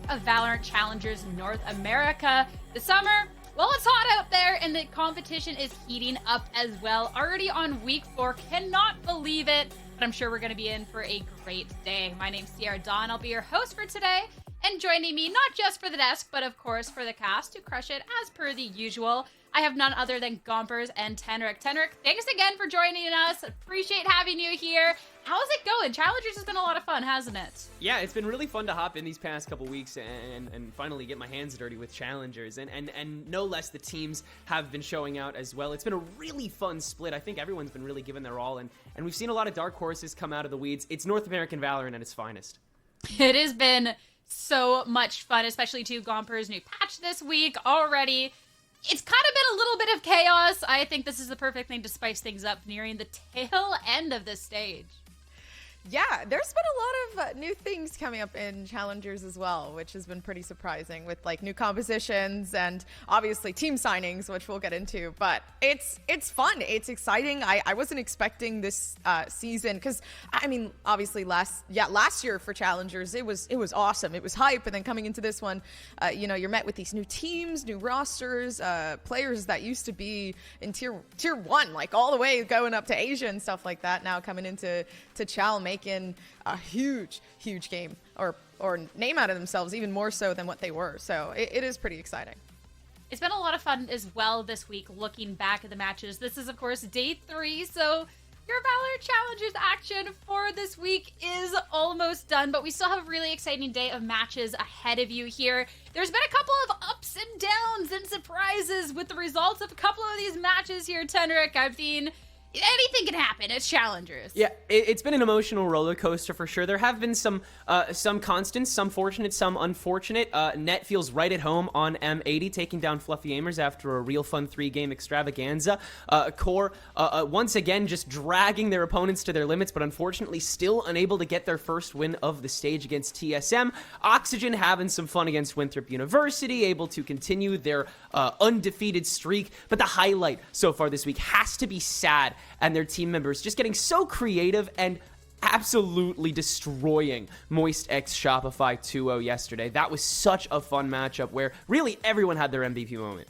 of VALORANT Challengers North America. The summer, well, it's hot out there and the competition is heating up as well. Already on week 4, cannot believe it, but I'm sure we're going to be in for a great day. My name's Sierra Dawn. I'll be your host for today, and joining me, not just for the desk, but of course for the cast to crush it as per the usual, I have none other than Gompers and Tenric. Tenric, thanks again for joining us. Appreciate having you here. How's it going? Challengers has been a lot of fun, hasn't it? Yeah, it's been really fun to hop in these past couple weeks and finally get my hands dirty with Challengers. And no less, the teams have been showing out as well. It's been a really fun split. I think everyone's been really giving their all, and we've seen a lot of dark horses come out of the weeds. It's North American VALORANT at its finest. It has been so much fun, especially to Gomper's new patch this week already. It's kind of been a little bit of chaos. I think this is the perfect thing to spice things up nearing the tail end of this stage. Yeah, there's been a lot of new things coming up in Challengers as well, which has been pretty surprising with like new compositions and obviously team signings, which we'll get into. But it's fun. It's exciting. I wasn't expecting this season because I mean, obviously last year for Challengers it was awesome. It was hype, and then coming into this one, you're met with these new teams, new rosters, players that used to be in tier 1, like all the way going up to Asia and stuff like that. Now coming into Chal, making a huge game or name out of themselves, even more so than what they were. So it is pretty exciting. It's been a lot of fun as well this week looking back at the matches. This is of course day 3, so your VALORANT Challengers action for this week is almost done, but we still have a really exciting day of matches ahead of you here. There's been a couple of ups and downs and surprises with the results of a couple of these matches here, Tenric. I've seen anything can happen. It's Challengers. Yeah, it's been an emotional roller coaster for sure. There have been some constants, some fortunate, some unfortunate. Net feels right at home on M80, taking down Fluffy Aimers after a real fun 3-game extravaganza. Core, once again, just dragging their opponents to their limits, but unfortunately still unable to get their first win of the stage against TSM. Oxygen having some fun against Winthrop University, able to continue their undefeated streak. But the highlight so far this week has to be SAD and their team members just getting so creative and absolutely destroying Moist X Shopify 2-0 yesterday. That was such a fun matchup where really everyone had their MVP moment.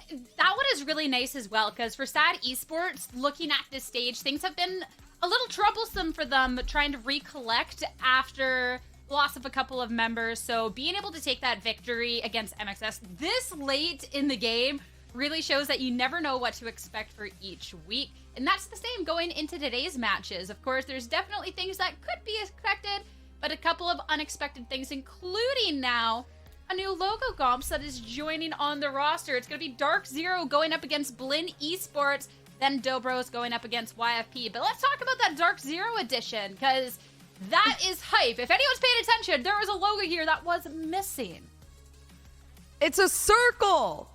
That one is really nice as well, because for SAD Esports, looking at this stage, things have been a little troublesome for them trying to recollect after loss of a couple of members. So being able to take that victory against MXS this late in the game really shows that you never know what to expect for each week. And that's the same going into today's matches. Of course, there's definitely things that could be expected, but a couple of unexpected things, including now a new logo Gomps that is joining on the roster. It's going to be Dark Zero going up against Blinn Esports, then Dobros going up against YFP. But let's talk about that Dark Zero edition, because that is hype. If anyone's paying attention, there was a logo here that was missing. It's a circle.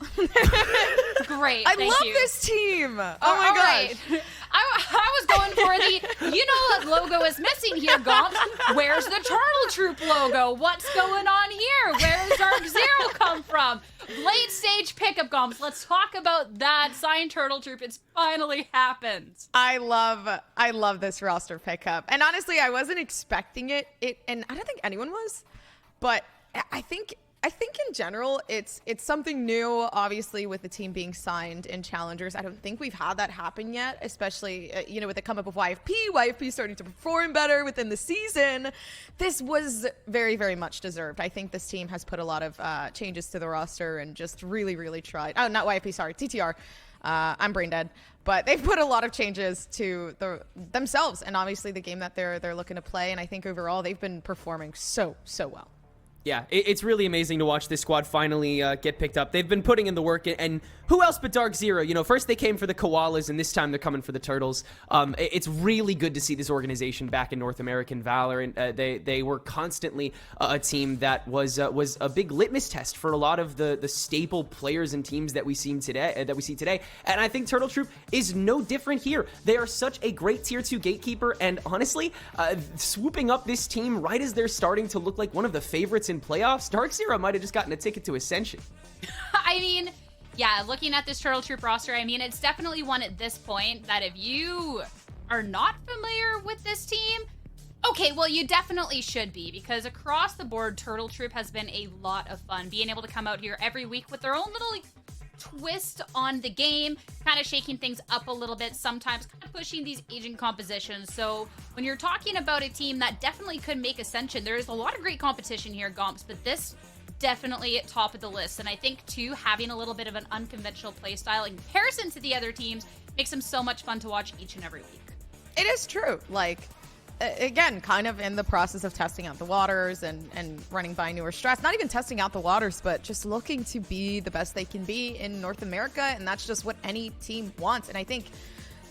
Great. I thank love you. this team. Oh my gosh. Right. I was going for that logo is missing here, Gomps. Where's the Turtle Troop logo? What's going on here? Where does Dark Zero come from? Late stage pickup, Gomps. Let's talk about that. Signed Turtle Troop. It's finally happened. I love this roster pickup. And honestly, I wasn't expecting it, and I don't think anyone was, but I think in general, it's something new, obviously, with the team being signed in Challengers. I don't think we've had that happen yet, especially, with the come up of YFP starting to perform better within the season. This was very, very much deserved. I think this team has put a lot of changes to the roster and just really, really tried. Oh, not YFP, sorry, TTR. I'm brain dead. But they've put a lot of changes to themselves and obviously the game that they're looking to play. And I think overall, they've been performing so well. Yeah, it's really amazing to watch this squad finally get picked up. They've been putting in the work, and who else but Dark Zero? First they came for the Koalas, and this time they're coming for the Turtles. It's really good to see this organization back in North American Valorant. They were constantly a team that was a big litmus test for a lot of the staple players and teams that we see today. And I think Turtle Troop is no different here. They are such a great tier 2 gatekeeper, and honestly, swooping up this team right as they're starting to look like one of the favorites in playoffs, Dark Zero might have just gotten a ticket to Ascension. I mean, yeah, looking at this Turtle Troop roster, I mean, it's definitely one at this point that if you are not familiar with this team, Okay, well, you definitely should be, because across the board, Turtle Troop has been a lot of fun. Being able to come out here every week with their own little twist on the game, kind of shaking things up a little bit, sometimes kind of pushing these agent compositions. So when you're talking about a team that definitely could make Ascension, there is a lot of great competition here, Gomps, but this definitely at top of the list. And I think, too, having a little bit of an unconventional playstyle in comparison to the other teams makes them so much fun to watch each and every week. It is true. Like, again, kind of in the process of testing out the waters and running by newer strats. Not even testing out the waters, but just looking to be the best they can be in North America. And that's just what any team wants. And I think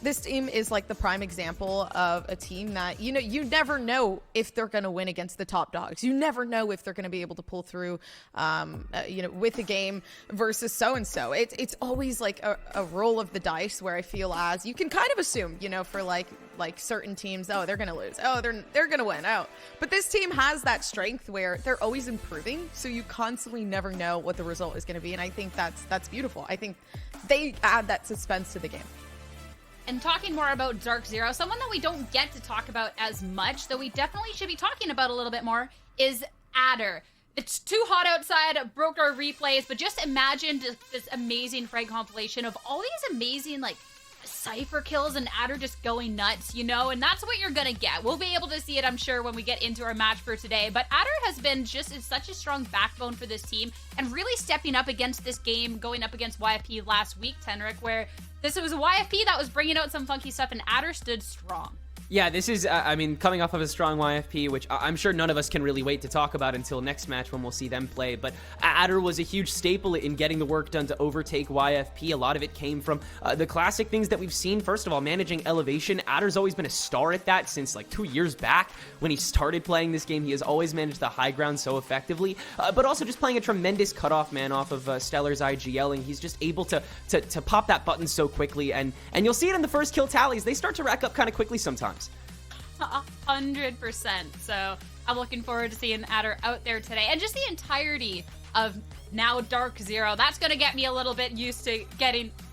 this team is like the prime example of a team that, you know, you never know if they're going to win against the top dogs. You never know if they're going to be able to pull through, with the game versus so-and-so. It's always like a roll of the dice where I feel as you can kind of assume, you know, for like certain teams, oh, they're going to lose. Oh, they're going to win. Oh, but this team has that strength where they're always improving. So you constantly never know what the result is going to be. And I think that's beautiful. I think they add that suspense to the game. And talking more about Dark Zero, someone that we don't get to talk about as much, though we definitely should be talking about a little bit more, is Adder. It's too hot outside, broke our replays, but just imagine this amazing frag compilation of all these amazing, like, Cypher kills and Adder just going nuts, you know? And that's what you're gonna get. We'll be able to see it, I'm sure, when we get into our match for today. But Adder has been just such a strong backbone for this team and really stepping up against this game, going up against YFP last week, Tenric, where this was a YFP that was bringing out some funky stuff and Adder stood strong. Yeah, this is, coming off of a strong YFP, which I'm sure none of us can really wait to talk about until next match when we'll see them play. But Adder was a huge staple in getting the work done to overtake YFP. A lot of it came from the classic things that we've seen. First of all, managing elevation. Adder's always been a star at that since like 2 years back when he started playing this game. He has always managed the high ground so effectively, but also just playing a tremendous cutoff man off of Stellar's IGLing. He's just able to pop that button so quickly, and you'll see it in the first kill tallies. They start to rack up kind of quickly sometimes. 100%. So I'm looking forward to seeing Adder out there today, and just the entirety of now Dark Zero. That's going to get me a little bit used to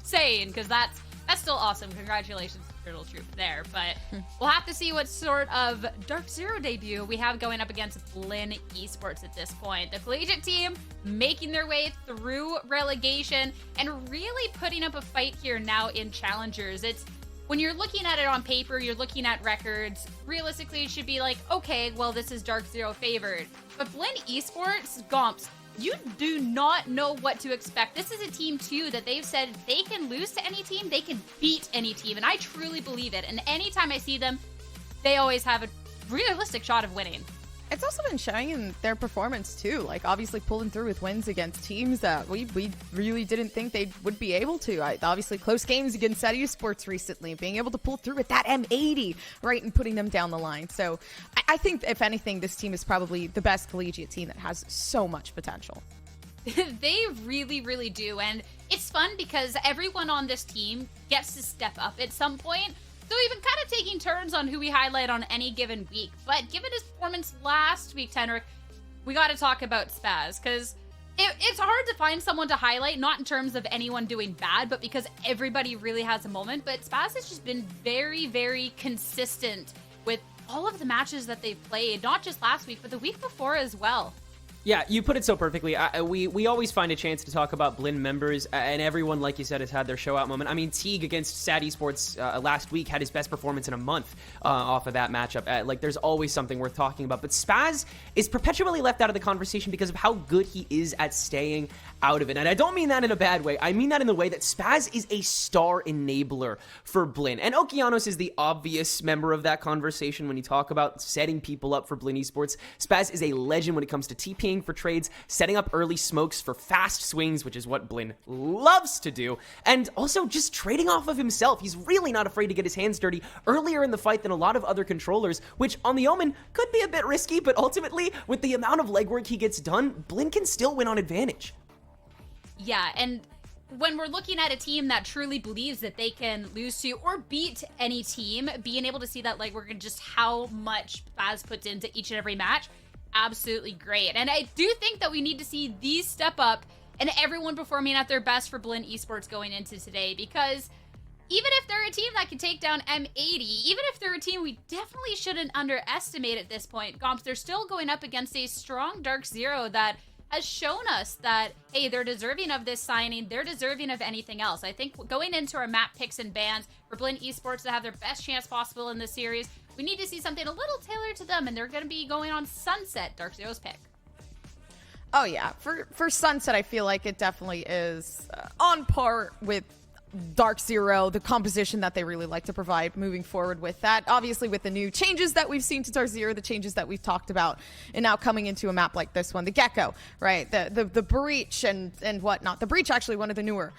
saying, because that's still awesome. Congratulations to Turtle Troop there. But we'll have to see what sort of Dark Zero debut we have going up against Blinn Esports at this point. The collegiate team making their way through relegation and really putting up a fight here now in Challengers. When you're looking at it on paper, you're looking at records, realistically it should be like, okay, well, this is Dark Zero favored. But Blinn Esports, Gomps, you do not know what to expect. This is a team, too, that they've said they can lose to any team, they can beat any team, and I truly believe it. And anytime I see them, they always have a realistic shot of winning. It's also been showing in their performance, too. Like, obviously pulling through with wins against teams that we really didn't think they would be able to. Obviously, close games against VCT Esports recently, being able to pull through with that M80, right, and putting them down the line. So I think, if anything, this team is probably the best collegiate team that has so much potential. They really, really do. And it's fun because everyone on this team gets to step up at some point. So we've been kind of taking turns on who we highlight on any given week. But given his performance last week, Tenric, we got to talk about Spaz. Because it's hard to find someone to highlight, not in terms of anyone doing bad, but because everybody really has a moment. But Spaz has just been very, very consistent with all of the matches that they've played. Not just last week, but the week before as well. Yeah, you put it so perfectly. We always find a chance to talk about Blinn members, and everyone, like you said, has had their show-out moment. I mean, Teague against VCT Esports last week had his best performance in a month off of that matchup. There's always something worth talking about. But Spaz is perpetually left out of the conversation because of how good he is at staying out of it. And I don't mean that in a bad way. I mean that in the way that Spaz is a star enabler for Blinn. And Okeanos is the obvious member of that conversation when you talk about setting people up for Blinn Esports. Spaz is a legend when it comes to TPing for trades, setting up early smokes for fast swings, which is what Blinn loves to do, and also just trading off of himself. He's really not afraid to get his hands dirty earlier in the fight than a lot of other controllers, which on the Omen could be a bit risky, but ultimately, with the amount of legwork he gets done, Blinn can still win on advantage. Yeah, and when we're looking at a team that truly believes that they can lose to or beat any team, being able to see that legwork and just how much Spaz puts into each and every match, absolutely great. And I do think that we need to see these step up and everyone performing at their best for Blinn Esports going into today, because even if they're a team that can take down M80, even if they're a team we definitely shouldn't underestimate at this point, Gomps, they're still going up against a strong Dark Zero that has shown us that, hey, they're deserving of this signing. They're deserving of anything else. I think going into our map picks and bans for Blinn Esports to have their best chance possible in this series, we need to see something a little tailored to them, and they're going to be going on Sunset, Dark Zero's pick. Oh, yeah. For Sunset, I feel like it definitely is on par with Dark Zero, the composition that they really like to provide moving forward with that. Obviously, with the new changes that we've seen to Dark Zero, the changes that we've talked about, and now coming into a map like this one, the Gecko, right? The Breach and whatnot. The Breach, actually, one of the newer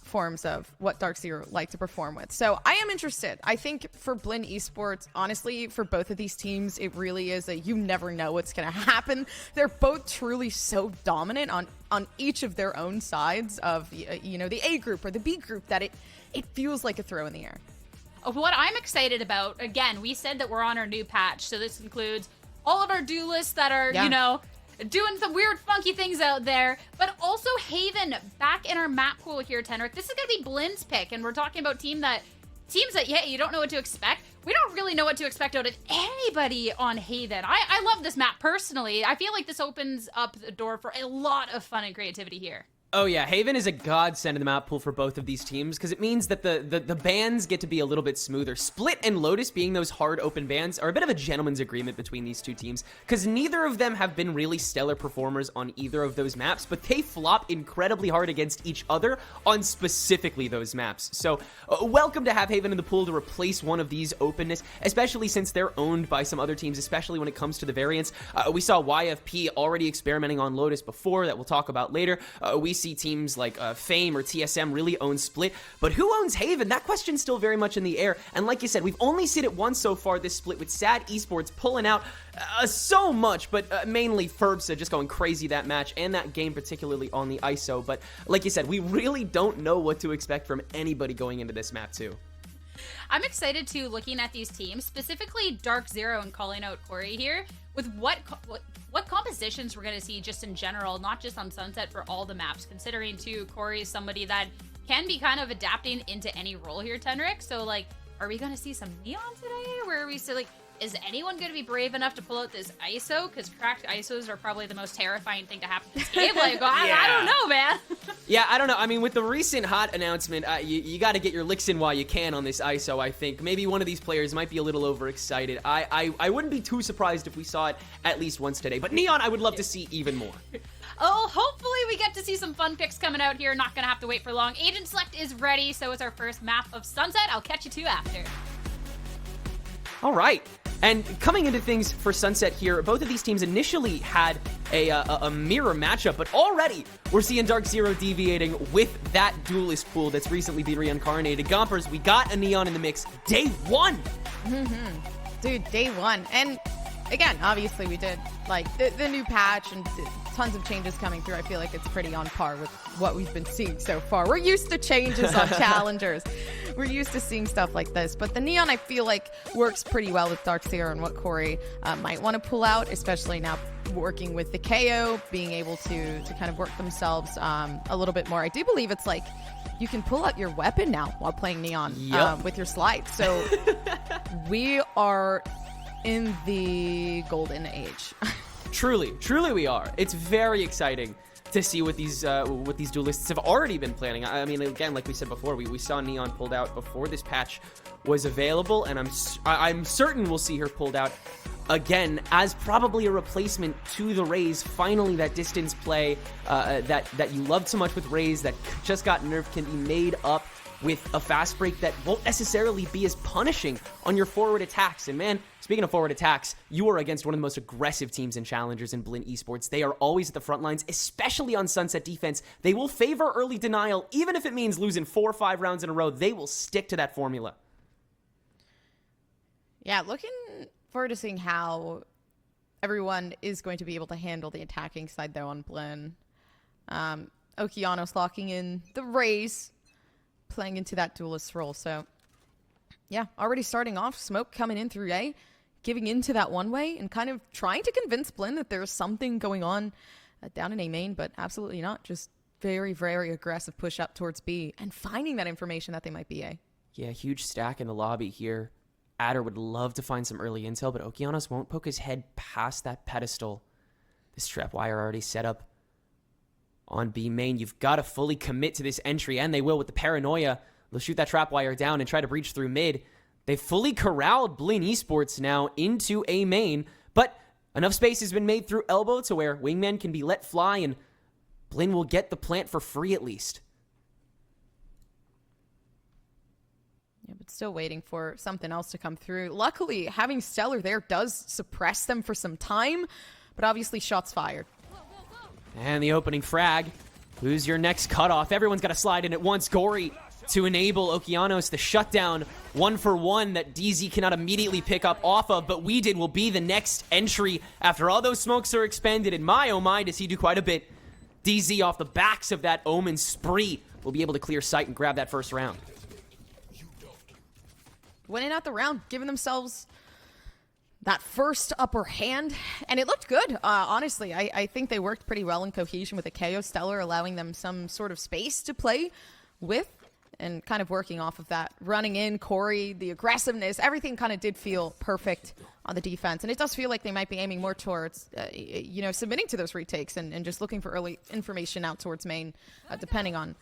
forms of what Dark Zero like to perform with. So I am interested. I think for Blinn Esports, honestly, for both of these teams, it really is you never know what's going to happen. They're both truly so dominant on each of their own sides of the A group or the B group that it feels like a throw in the air. What I'm excited about, again, we said that we're on our new patch, so this includes all of our duelists that are, doing some weird, funky things out there, but also Haven back in our map pool here, Tenric. This is going to be Blinn's pick, and we're talking about teams that, yeah, you don't know what to expect. We don't really know what to expect out of anybody on Haven. I love this map personally. I feel like this opens up the door for a lot of fun and creativity here. Oh yeah, Haven is a godsend in the map pool for both of these teams because it means that the bans get to be a little bit smoother. Split and Lotus being those hard open bans are a bit of a gentleman's agreement between these two teams because neither of them have been really stellar performers on either of those maps, but they flop incredibly hard against each other on specifically those maps. So welcome to have Haven in the pool to replace one of these openness, especially since they're owned by some other teams, especially when it comes to the variants. We saw YFP already experimenting on Lotus before that we'll talk about later. We see teams like Fame or TSM really own Split, but who owns Haven? That question's still very much in the air, and like you said, we've only seen it once so far this split with Sad Esports pulling out so much, but mainly Ferbsa just going crazy that match and that game, particularly on the ISO. But like you said, we really don't know what to expect from anybody going into this map too. I'm excited too, looking at these teams, specifically Dark Zero, and calling out Corey here, with what compositions we're going to see just in general, not just on Sunset, for all the maps, considering too Corey is somebody that can be kind of adapting into any role here, Tenric. So like, are we going to see some Neon today? Where are we still like, is anyone going to be brave enough to pull out this ISO? Because cracked ISOs are probably the most terrifying thing to happen in this game. Like, I don't know, man. Yeah, I don't know. I mean, with the recent hot announcement, you got to get your licks in while you can on this ISO, I think. Maybe one of these players might be a little overexcited. I wouldn't be too surprised if we saw it at least once today. But Neon, I would love to see even more. Oh, hopefully we get to see some fun picks coming out here. Not going to have to wait for long. Agent Select is ready. So is our first map of Sunset. I'll catch you two after. All right. And coming into things for Sunset here, both of these teams initially had a mirror matchup, but already we're seeing Dark Zero deviating with that duelist pool that's recently been reincarnated. Gompers, we got a Neon in the mix day one. Dude, day one. And again, obviously we did like the new patch and tons of changes coming through. I feel like it's pretty on par with what we've been seeing so far. We're used to changes on Challengers. We're used to seeing stuff like this, but the Neon I feel like works pretty well with Dark Zero and what Corey might want to pull out, especially now working with the KO, being able to kind of work themselves a little bit more. I do believe it's like you can pull out your weapon now while playing Neon with your slide. So we are in the golden age. Truly we are. It's very exciting to see what these duelists have already been planning. I mean, again, like we said before, we saw Neon pulled out before this patch was available, and I'm certain we'll see her pulled out again as probably a replacement to the Raze. Finally, that distance play that you loved so much with Raze that just got nerfed can be made up with a fast break that won't necessarily be as punishing on your forward attacks. And man, speaking of forward attacks, you are against one of the most aggressive teams in Challengers in Blinn Esports. They are always at the front lines, especially on Sunset defense. They will favor early denial, even if it means losing 4 or 5 rounds in a row. They will stick to that formula. Yeah, looking forward to seeing how everyone is going to be able to handle the attacking side, though, on Blinn. Okeanos locking in the Raze, playing into that duelist role. So yeah, already starting off, Smoke coming in through A, giving into that one way and kind of trying to convince Blinn that there's something going on down in A main, but absolutely not. Just very, very aggressive push up towards B and finding that information that they might be A. Yeah, huge stack in the lobby here. Adder would love to find some early intel, but Okeanos won't poke his head past that pedestal. This trap wire already set up on B main. You've got to fully commit to this entry, and they will with the paranoia. They'll shoot that trap wire down and try to breach through mid. They fully corralled Blin Esports now into A main, but enough space has been made through elbow to where Wingman can be let fly, and Blin will get the plant for free at least. Yeah, but still waiting for something else to come through. Luckily, having Stellar there does suppress them for some time, but obviously shots fired. And the opening frag. Who's your next cutoff? Everyone's got to slide in at once. Gory to enable Okeanos the shutdown 1-for-1 that DZ cannot immediately pick up off of, but We Did will be the next entry after all those smokes are expended, and my oh my does he do quite a bit. DZ off the backs of that Omen spree will be able to clear sight and grab that first round. Winning out the round, giving themselves that first upper hand, and it looked good. Honestly, I think they worked pretty well in cohesion with the KO Stellar, allowing them some sort of space to play with, and kind of working off of that. Running in, Corey, the aggressiveness, everything kind of did feel perfect on the defense, and it does feel like they might be aiming more towards, submitting to those retakes and just looking for early information out towards main, depending on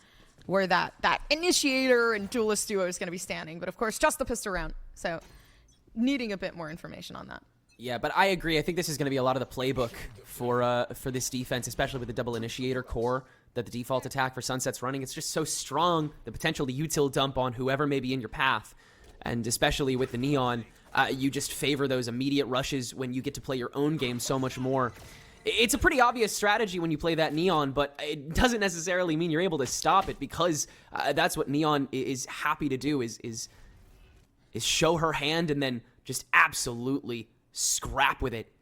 where that initiator and duelist duo is going to be standing. But of course, just the pistol round, so needing a bit more information on that. Yeah, but I agree. I think this is going to be a lot of the playbook for this defense, especially with the double initiator core that the default attack for Sunset's running. It's just so strong, the potential to util dump on whoever may be in your path. And especially with the Neon, you just favor those immediate rushes when you get to play your own game so much more. It's a pretty obvious strategy when you play that Neon, but it doesn't necessarily mean you're able to stop it, because that's what Neon is happy to do, is show her hand and then just absolutely scrap with it.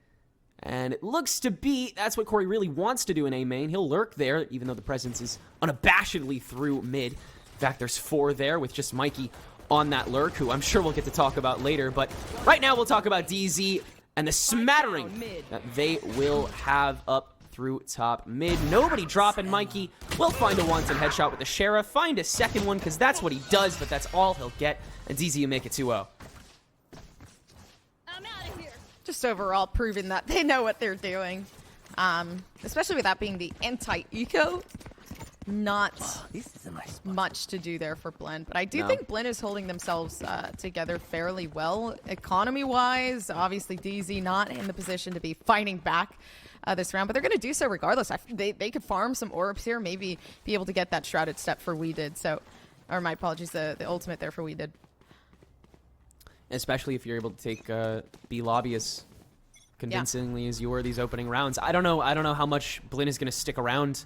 And it looks to be that's what Corey really wants to do in A main. He'll lurk there, even though the presence is unabashedly through mid. In fact, there's 4 there with just Mikey on that lurk, who I'm sure we'll get to talk about later. But right now we'll talk about DZ and the smattering that they will have up through top mid. Nobody dropping. Mikey will find a wanted headshot with the Sheriff, find a second one, because that's what he does, but that's all he'll get. And DZ will make it 2-0. Just overall proving that they know what they're doing. Especially with that being the anti-eco. Not much to do there for Blend. But I do think Blend is holding themselves together fairly well. Economy-wise, obviously DZ not in the position to be fighting back this round. But they're going to do so regardless. They could farm some orbs here. Maybe be able to get that shrouded step for We Did. So, or my apologies, the ultimate there for We Did. Especially if you're able to take B lobby as convincingly as you were these opening rounds. I don't know how much Blin is going to stick around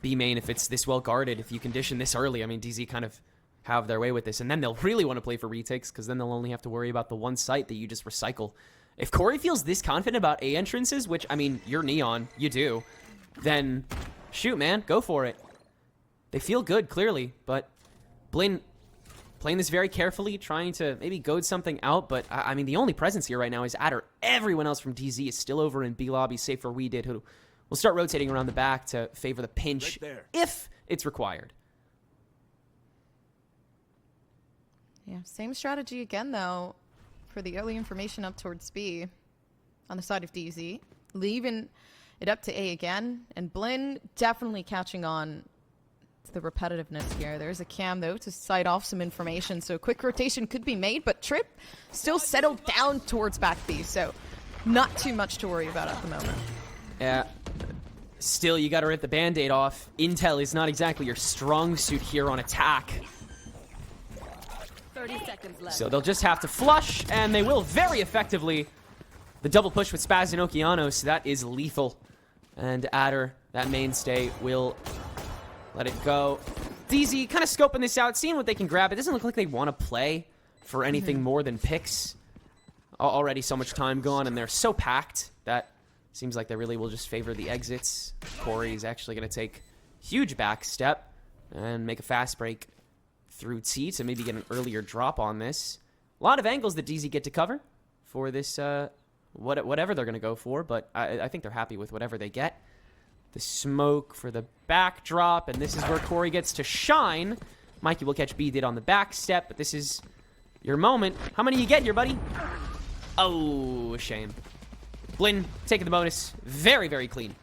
B main if it's this well guarded. If you condition this early, I mean, DZ kind of have their way with this, and then they'll really want to play for retakes, because then they'll only have to worry about the one site that you just recycle. If Corey feels this confident about A entrances, which, I mean, you're Neon, you do, then shoot, man, go for it. They feel good, clearly, but Blin playing this very carefully, trying to maybe goad something out, but I mean, the only presence here right now is Adder. Everyone else from DZ is still over in B lobby, save for We Did, who will start rotating around the back to favor the pinch if it's required. Yeah, same strategy again, though, for the early information up towards B on the side of DZ. Leaving it up to A again, and Blin definitely catching on the repetitiveness here. There's a cam, though, to sight off some information, so a quick rotation could be made, but Trip still settled down towards back B, so not too much to worry about at the moment. Yeah. Still, you gotta rip the band-aid off. Intel is not exactly your strong suit here on attack. 30 seconds left. So they'll just have to flush, and they will very effectively. The double push with Spaz and Okeanos, that is lethal. And Adder, that mainstay, will let it go. DZ kind of scoping this out, seeing what they can grab. It doesn't look like they want to play for anything more than picks. Already so much time gone, and they're so packed that seems like they really will just favor the exits. Corey is actually going to take huge back step and make a fast break through T to maybe get an earlier drop on this. A lot of angles that DZ get to cover for this, whatever they're going to go for, but I think they're happy with whatever they get. The smoke for the backdrop, and this is where Corey gets to shine. Mikey will catch B did on the back step, but this is your moment. How many you get here, buddy? Oh, shame. Blinn taking the bonus. Very, very clean.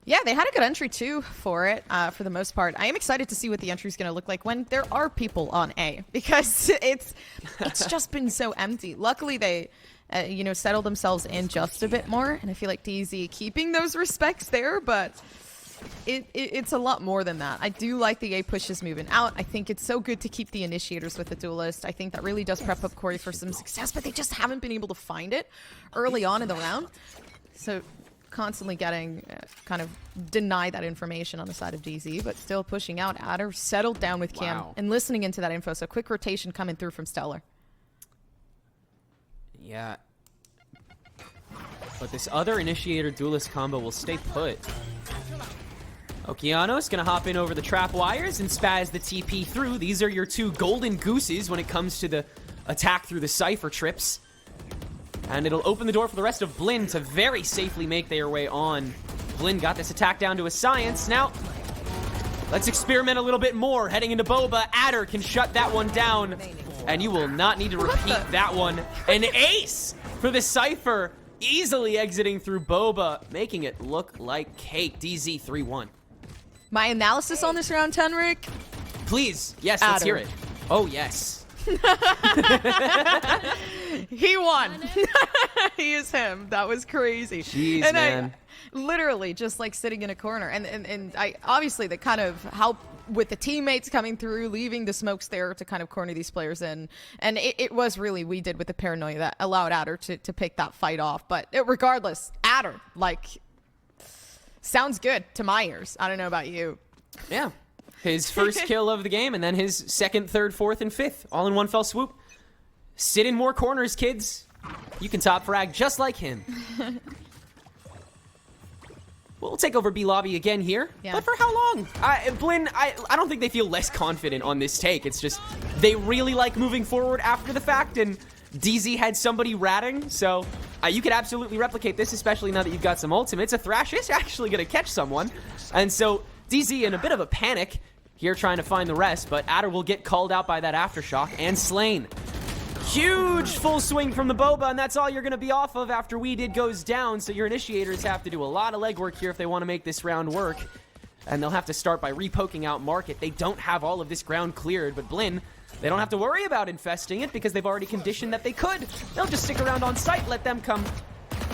Yeah, they had a good entry too for it, for the most part. I am excited to see what the entry is going to look like when there are people on A, because it's just been so empty. Luckily, they, you know, settled themselves in just a bit more, and I feel like DZ keeping those respects there, but it's a lot more than that. I do like the A pushes moving out. I think it's so good to keep the initiators with the duelist. I think that really does prep up Corey for some success, but they just haven't been able to find it early on in the round. So constantly getting kind of denied that information on the side of DZ, but still pushing out. Adder settled down with Cam and listening into that info. So quick rotation coming through from Stellar. Yeah. But this other initiator duelist combo will stay put. Okeano's gonna hop in over the trap wires and spaz the TP through. These are your two golden gooses when it comes to the attack through the Cypher trips. And it'll open the door for the rest of Blinn to very safely make their way on. Blinn got this attack down to a science. Now, let's experiment a little bit more. Heading into Boba, Adder can shut that one down. And you will not need to repeat that one. An ace for the Cypher, easily exiting through Boba, making it look like cake. DZ 3-1. My analysis on this round, Tenric? Please, yes, Adder. let's hear it. Oh, yes. He won. He is him. That was crazy. Jeez, and man. I literally just like sitting in a corner, and I obviously the kind of help with the teammates coming through, leaving the smokes there to kind of corner these players in, and it was really we did with the paranoia that allowed Adder to pick that fight off. But regardless, Adder, like, sounds good to my ears. I don't know about you. Yeah. His first kill of the game, and then his second, third, fourth, and fifth, all in one fell swoop. Sit in more corners, kids. You can top frag just like him. We'll take over B lobby again here, but for how long? Blinn, I don't think they feel less confident on this take. It's just they really like moving forward after the fact, and DZ had somebody ratting, so you could absolutely replicate this, especially now that you've got some ultimates. A Thrash is actually going to catch someone, and so DZ in a bit of a panic here trying to find the rest, but Adder will get called out by that aftershock and slain. Huge full swing from the Boba, and that's all you're going to be off of after We Did goes down, so your initiators have to do a lot of legwork here if they want to make this round work, and they'll have to start by repoking out Market. They don't have all of this ground cleared, but Blinn, they don't have to worry about infesting it because they've already conditioned that they could. They'll just stick around on site, let them come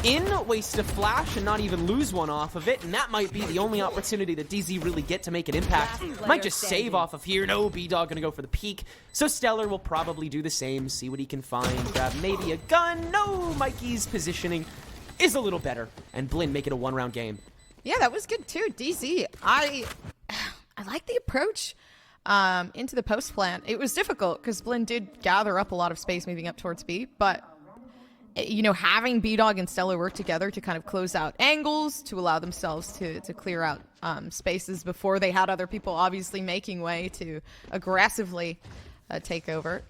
in, waste a flash, and not even lose one off of it, and that might be the only opportunity that DZ really get to make an impact. Might just save off of here. No, B-Dog gonna go for the peek, so Stellar will probably do the same, see what he can find, grab maybe a gun. No, Mikey's positioning is a little better, and Blinn make it a one-round game. Yeah, that was good too. DZ, I like the approach into the post plant. It was difficult because Blinn did gather up a lot of space moving up towards B, but you know, having B-Dog and Stellar work together to kind of close out angles, to allow themselves to clear out spaces before they had other people obviously making way to aggressively take over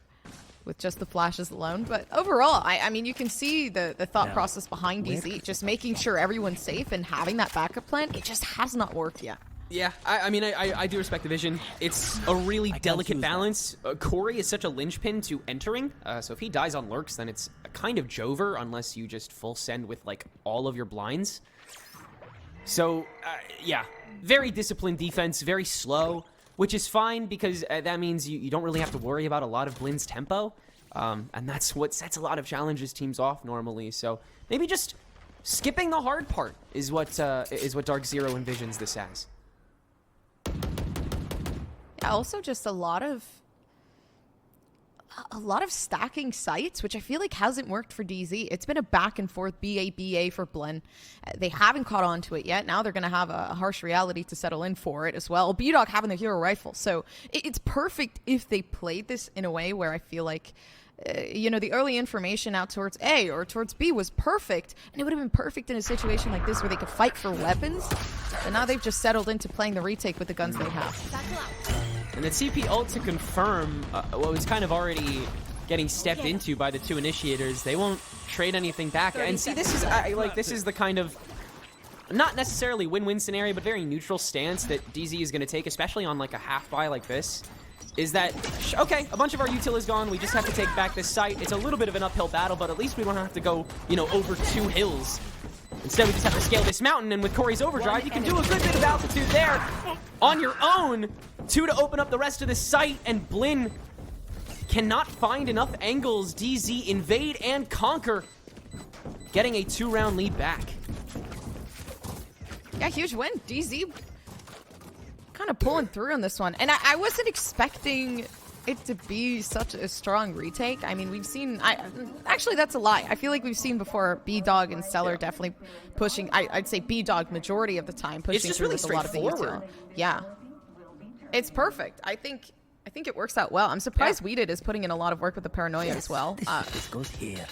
with just the flashes alone. But overall, I mean, you can see the thought process behind DZ, just making sure everyone's safe and having that backup plan. It just has not worked yet. Yeah, I mean, I do respect the vision. It's a really delicate balance. Corey is such a linchpin to entering, so if he dies on lurks, then it's a kind of Jover unless you just full send with, like, all of your blinds. So, yeah, very disciplined defense, very slow, which is fine because that means you don't really have to worry about a lot of Blinn's tempo, and that's what sets a lot of Challengers teams off normally. So maybe just skipping the hard part is what Dark Zero envisions this as. Yeah, also just a lot of stacking sites, which I feel like hasn't worked for DZ. It's been a back and forth BA for Blinn. They haven't caught on to it yet. Now they're going to have a harsh reality to settle in for it as well. B-Dog having the hero rifle. So it's perfect if they played this in a way where I feel like, you know, the early information out towards A or towards B was perfect, and it would have been perfect in a situation like this where they could fight for weapons. But now they've just settled into playing the retake with the guns they have. And the TP ult to confirm what was kind of already getting stepped into by the two initiators. They won't trade anything back. And see, this is this is the kind of not necessarily win-win scenario, but very neutral stance that DZ is going to take, especially on like a half buy like this, is that, okay, a bunch of our util is gone. We just have to take back this site. It's a little bit of an uphill battle, but at least we don't have to go, you know, over 2 hills. Instead, we just have to scale this mountain, and with Corey's overdrive, you can do a good bit of altitude there on your own. 2 to open up the rest of the site, and Blinn cannot find enough angles. DZ invade and conquer, getting a 2-round lead back. Yeah, huge win. DZ kind of pulling through on this one. And I wasn't expecting it to be such a strong retake. I mean, we've seen... actually, that's a lie. I feel like we've seen before B-Dog and Stellar definitely pushing... I'd say B-Dog majority of the time pushing just through really with a lot of the util. Yeah. It's perfect. I think it works out well. I'm surprised Weeded is putting in a lot of work with the Paranoia as well. This goes here.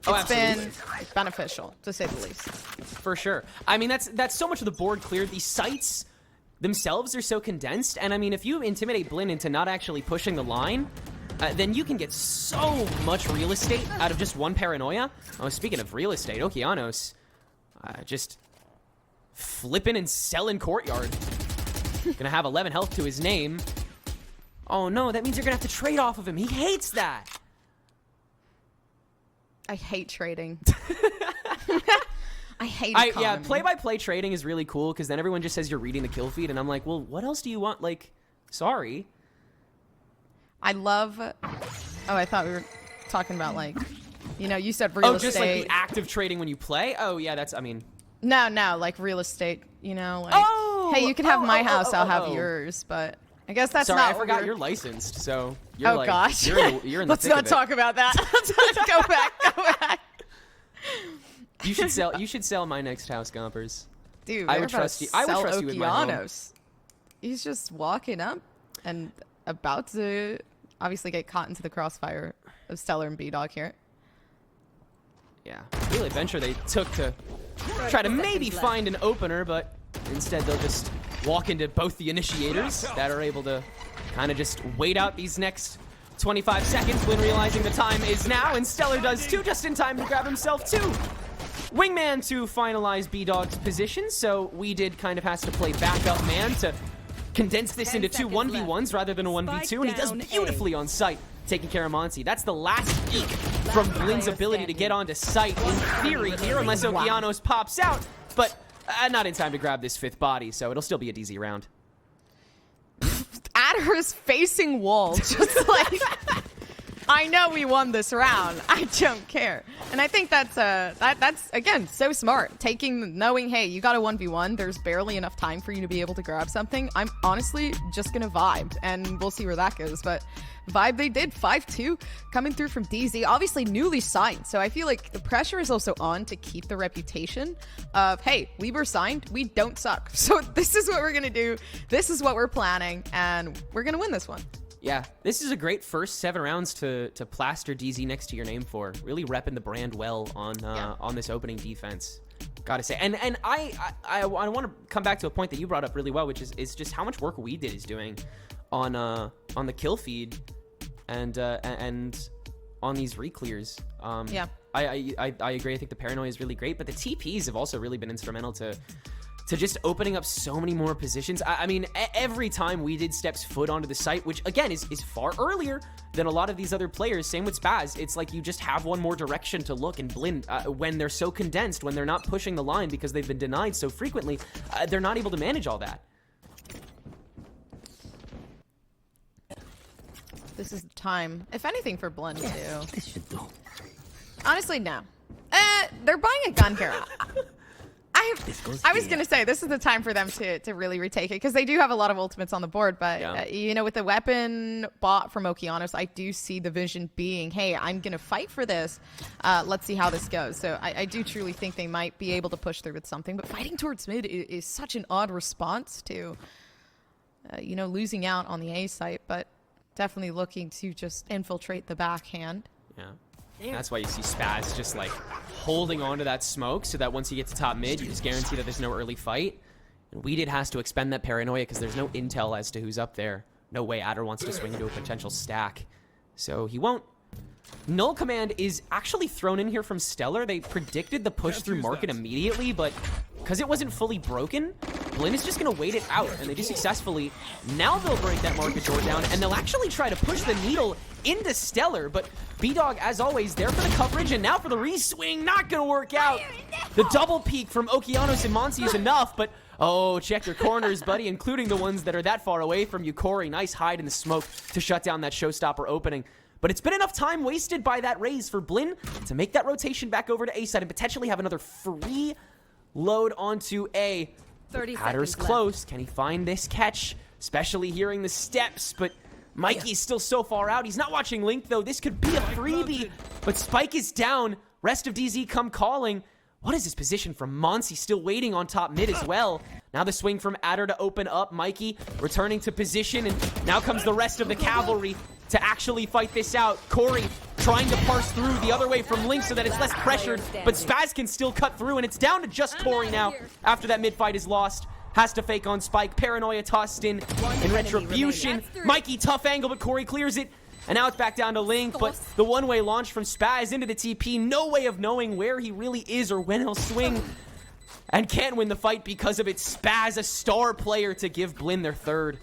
It's been beneficial, to say the least. For sure. I mean, that's so much of the board cleared. These sites themselves are so condensed, and I mean, if you intimidate Blinn into not actually pushing the line, then you can get so much real estate out of just one Paranoia. Oh, speaking of real estate, Okeanos just flipping and selling Courtyard. Gonna have 11 health to his name. Oh no, that means you're gonna have to trade off of him. He hates that. I hate trading. I hate economy. Yeah, play-by-play trading is really cool because then everyone just says you're reading the kill feed, and I'm like, well, what else do you want? Like, sorry. I love... Oh, I thought we were talking about, like, you know, you said real estate. Oh, just like the active trading when you play? Oh, yeah, that's, I mean... No, like real estate, you know, like, hey, you can have my house, I'll have yours, but I guess that's sorry, not... I forgot you're licensed, so... You're oh, like, gosh. You're in the Let's thick not of it. talk about that. Let's not go back. You should sell my next house, Gompers. Dude, I would trust you. I would trust you with my home. He's just walking up and about to obviously get caught into the crossfire of Stellar and B-Dog here. Yeah, real adventure they took to try to maybe find an opener, but instead they'll just walk into both the initiators that are able to kind of just wait out these next 25 seconds when realizing the time is now, and Stellar does too, just in time to grab himself too. Wingman to finalize B-Dog's position, so we did kind of has to play backup man to condense this into 2 1v1s rather than a 1v2, and he does beautifully on site, taking care of Monty. That's the last peak from Blinn's ability to get onto site in theory here, unless Okeanos pops out, but not in time to grab this 5th body, so it'll still be a DZ round. Adder's facing wall, just like... I know we won this round. I don't care. And I think that's again so smart. Knowing, hey, you got a 1v1. There's barely enough time for you to be able to grab something. I'm honestly just gonna vibe, and we'll see where that goes. But vibe they did. 5-2 coming through from DZ. Obviously newly signed, so I feel like the pressure is also on to keep the reputation of, hey, we were signed. We don't suck. So this is what we're gonna do. This is what we're planning, and we're gonna win this one. Yeah, this is a great first 7 rounds to plaster DZ next to your name for. Really repping the brand well on this opening defense. Gotta say, and I want to come back to a point that you brought up really well, which is just how much work we did is doing on the kill feed and on these reclears. Yeah, I agree. I think the Paranoia is really great, but the TPs have also really been instrumental to just opening up so many more positions. I mean, every time we did steps foot onto the site, which again is far earlier than a lot of these other players, same with Spaz, it's like you just have one more direction to look, and Blinn, when they're so condensed, when they're not pushing the line because they've been denied so frequently, they're not able to manage all that. This is the time, if anything, for Blinn too. This should do. Honestly, no. They're buying a gun here. I was going to say, this is the time for them to really retake it, because they do have a lot of ultimates on the board, but, you know, with the weapon bought from Okeanos, I do see the vision being, hey, I'm going to fight for this. Let's see how this goes. So I do truly think they might be able to push through with something, but fighting towards mid is such an odd response to, you know, losing out on the A site, but definitely looking to just infiltrate the backhand. Yeah. That's why you see Spaz just like holding on to that smoke so that once you get to top mid, you just guarantee that there's no early fight. And Weeded has to expend that Paranoia because there's no intel as to who's up there. No way Adder wants to swing into a potential stack. So he won't. Null Command is actually thrown in here from Stellar. They predicted the push through market immediately, but because it wasn't fully broken, Blinn is just going to wait it out, and they do successfully. Now they'll break that market door down, and they'll actually try to push the needle into Stellar, but B-Dog, as always, there for the coverage, and now for the re-swing, not going to work out. The double peek from Okeanos and Monsi is enough, but oh, check your corners, buddy, including the ones that are that far away from you. Corey, nice hide in the smoke to shut down that showstopper opening. But it's been enough time wasted by that raise for Blinn to make that rotation back over to A side and potentially have another free load onto A. 30 Hatter's seconds close. left. Can he find this catch? Especially hearing the steps, but Mikey's still so far out. He's not watching Link, though. This could be a freebie, but Spike is down. Rest of DZ come calling. What is his position from Monsi? Still waiting on top mid as well. Now the swing from Adder to open up. Mikey returning to position, and now comes the rest of the cavalry to actually fight this out. Corey trying to parse through the other way from Link so that it's less pressured, but Spaz can still cut through, and it's down to just Corey now after that mid fight is lost. Has to fake on Spike. Paranoia tossed in retribution. Mikey, tough angle, but Corey clears it. And now it's back down to Link, but the one-way launch from Spaz into the TP, no way of knowing where he really is or when he'll swing. And can't win the fight because of it. Spaz, a star player to give Blinn their third.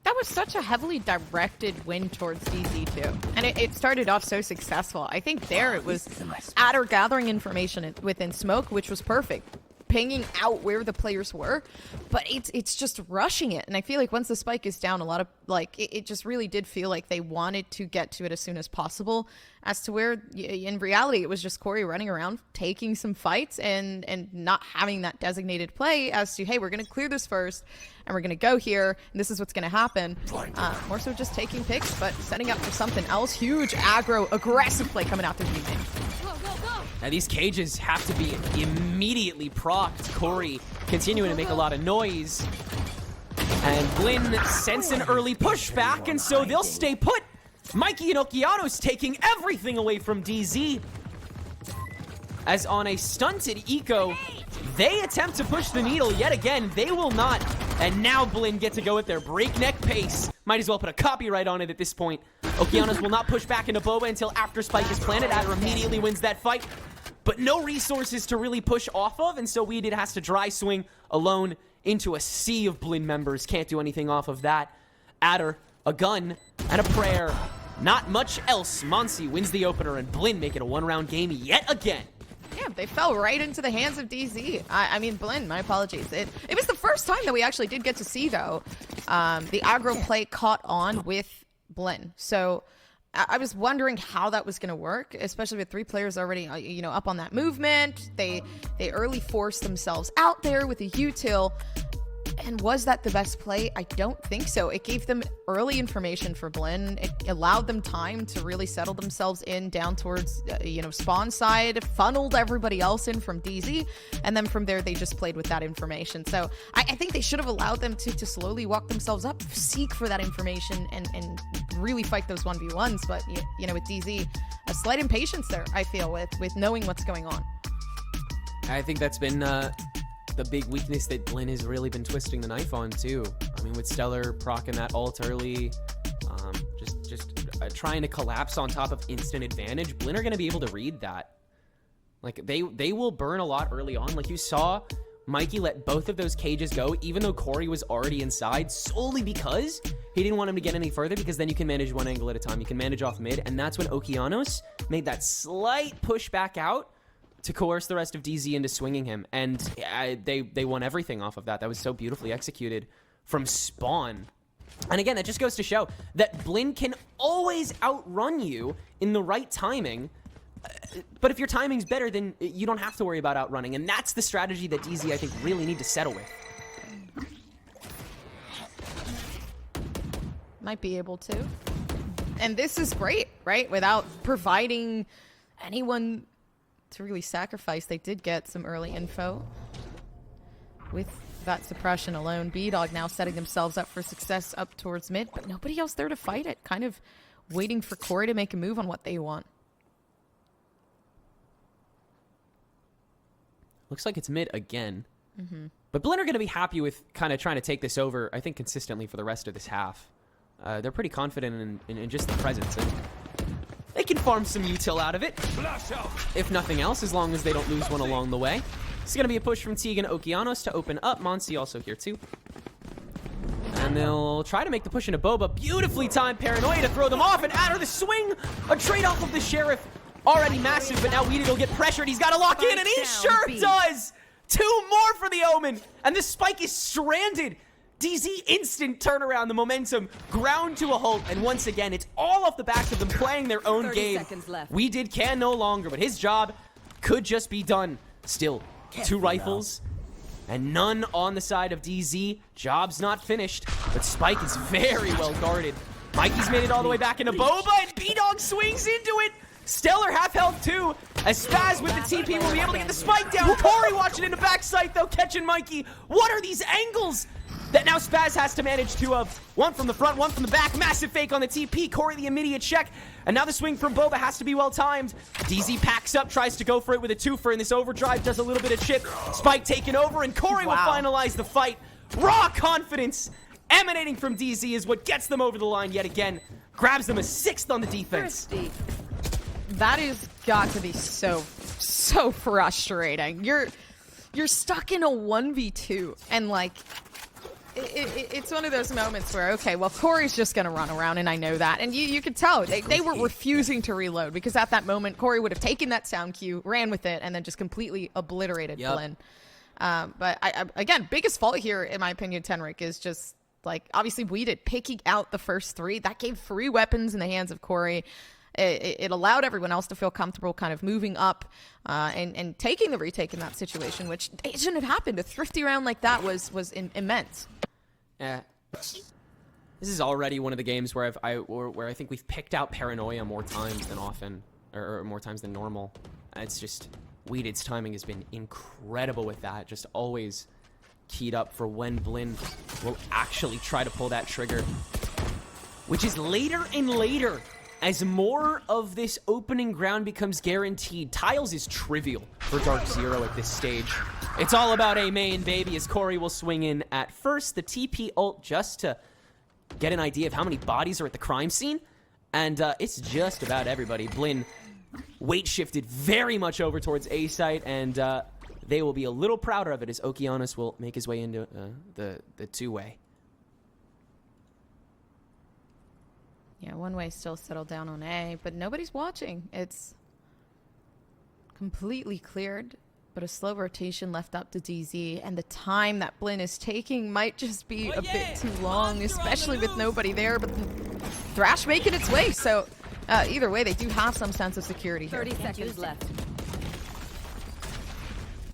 That was such a heavily directed win towards DZ too. And it started off so successful. I think there it was Adder gathering information within smoke, which was perfect. Pinging out where the players were, but it's just rushing it. And I feel like once the spike is down, a lot of it just really did feel like they wanted to get to it as soon as possible, as to where in reality it was just Corey running around taking some fights and not having that designated play as to, hey, we're gonna clear this first and we're gonna go here and this is what's gonna happen. More so just taking picks, but setting up for something else. Huge aggro aggressive play coming out through the mid. Now these cages have to be immediately procced. Corey continuing to make a lot of noise. And Blinn sense an early pushback, and so they'll stay put. Mikey and Okeanos taking everything away from DZ. As on a stunted eco, they attempt to push the needle yet again. They will not. And now Blinn get to go at their breakneck pace. Might as well put a copyright on it at this point. Okeanos will not push back into Boba until after Spike is planted. Adder immediately wins that fight, but no resources to really push off of, and so Weeded has to dry swing alone into a sea of Blinn members. Can't do anything off of that. Adder, a gun, and a prayer. Not much else. Monsi wins the opener, and Blinn make it a one-round game yet again. Yeah, they fell right into the hands of DZ. I mean, Blinn, my apologies. It was the first time that we actually did get to see, though, the aggro play caught on with Blinn. So I was wondering how that was going to work, especially with 3 players already, up on that movement. They early forced themselves out there with a util. And was that the best play? I don't think so. It gave them early information for Blinn. It allowed them time to really settle themselves in down towards, spawn side, funneled everybody else in from DZ, and then from there they just played with that information. So I think they should have allowed them to slowly walk themselves up, seek for that information, and really fight those 1v1s. But, with DZ, a slight impatience there, I feel, with knowing what's going on. I think that's been the big weakness that Blinn has really been twisting the knife on too. I mean, with Stellar proccing that ult early, just trying to collapse on top of instant advantage, Blinn are going to be able to read that. Like, they will burn a lot early on. Like, you saw Mikey let both of those cages go, even though Corey was already inside, solely because he didn't want him to get any further, because then you can manage one angle at a time. You can manage off mid, and that's when Okeanos made that slight push back out to coerce the rest of DZ into swinging him, and they won everything off of that. That was so beautifully executed from Spawn. And again, that just goes to show that Blinn can always outrun you in the right timing, but if your timing's better, then you don't have to worry about outrunning, and that's the strategy that DZ, I think, really need to settle with. Might be able to. And this is great, right? Without providing anyone to really sacrifice, they did get some early info with that suppression alone. B-Dog now setting themselves up for success up towards mid, but nobody else there to fight it. Kind of waiting for Corey to make a move on what they want. Looks like it's mid again. But Blinn are going to be happy with kind of trying to take this over, I think, consistently for the rest of this half. They're pretty confident in just the presence, and they can farm some util out of it, if nothing else, as long as they don't lose one along the way. It's going to be a push from Tegan Okeanos to open up. Monsi also here too. And they'll try to make the push into Boba. Beautifully timed Paranoia to throw them off and add her the swing. A trade off of the Sheriff. Already massive, but now Weeded will get pressured. He's got to lock in, and he sure does. 2 more for the Omen. And the spike is stranded. DZ instant turnaround, the momentum ground to a halt, and once again, it's all off the back of them playing their own game. Weeded can no longer, but his job could just be done. Still, 2 rifles, and none on the side of DZ. Job's not finished, but Spike is very well guarded. Mikey's made it all the way back into Boba, and B-Dog swings into it. Stellar half health too, as Spaz with the TP will be able to get the spike down. Corey watching into backside though, catching Mikey. What are these angles that now Spaz has to manage 2 of? 1 from the front, 1 from the back. Massive fake on the TP. Corey the immediate check. And now the swing from Boba has to be well timed. DZ packs up, tries to go for it with a 2-fer in this overdrive, does a little bit of chip. Spike taken over, and Corey will finalize the fight. Raw confidence emanating from DZ is what gets them over the line yet again. Grabs them a 6th on the defense. That has got to be so frustrating. You're stuck in a 1v2, and like it's one of those moments where, okay, well, Corey's just gonna run around, and I know that, and you could tell they were refusing to reload, because at that moment Corey would have taken that sound cue, ran with it, and then just completely obliterated Blinn. But again, biggest fault here in my opinion, Tenric, is just like obviously Weeded picking out the first 3. That gave 3 weapons in the hands of Corey. It allowed everyone else to feel comfortable kind of moving up and taking the retake in that situation, which it shouldn't have happened. A thrifty round like that was immense. Yeah. This is already one of the games where I think we've picked out Paranoia more times than often, or more times than normal. It's just Weeded's timing has been incredible with that. Just always keyed up for when Blinn will actually try to pull that trigger, which is later and later. As more of this opening ground becomes guaranteed, Tiles is trivial for Dark Zero at this stage. It's all about A main, baby, as Corey will swing in at first. The TP ult just to get an idea of how many bodies are at the crime scene. And it's just about everybody. Blinn weight shifted very much over towards A site, and they will be a little prouder of it as Okeanos will make his way into the 2-way. Yeah, 1-way still settled down on A, but nobody's watching. It's completely cleared, but a slow rotation left up to DZ, and the time that Blinn is taking might just be a bit too long, especially with nobody there, but Thrash making its way, so either way, they do have some sense of security here. 30 seconds left.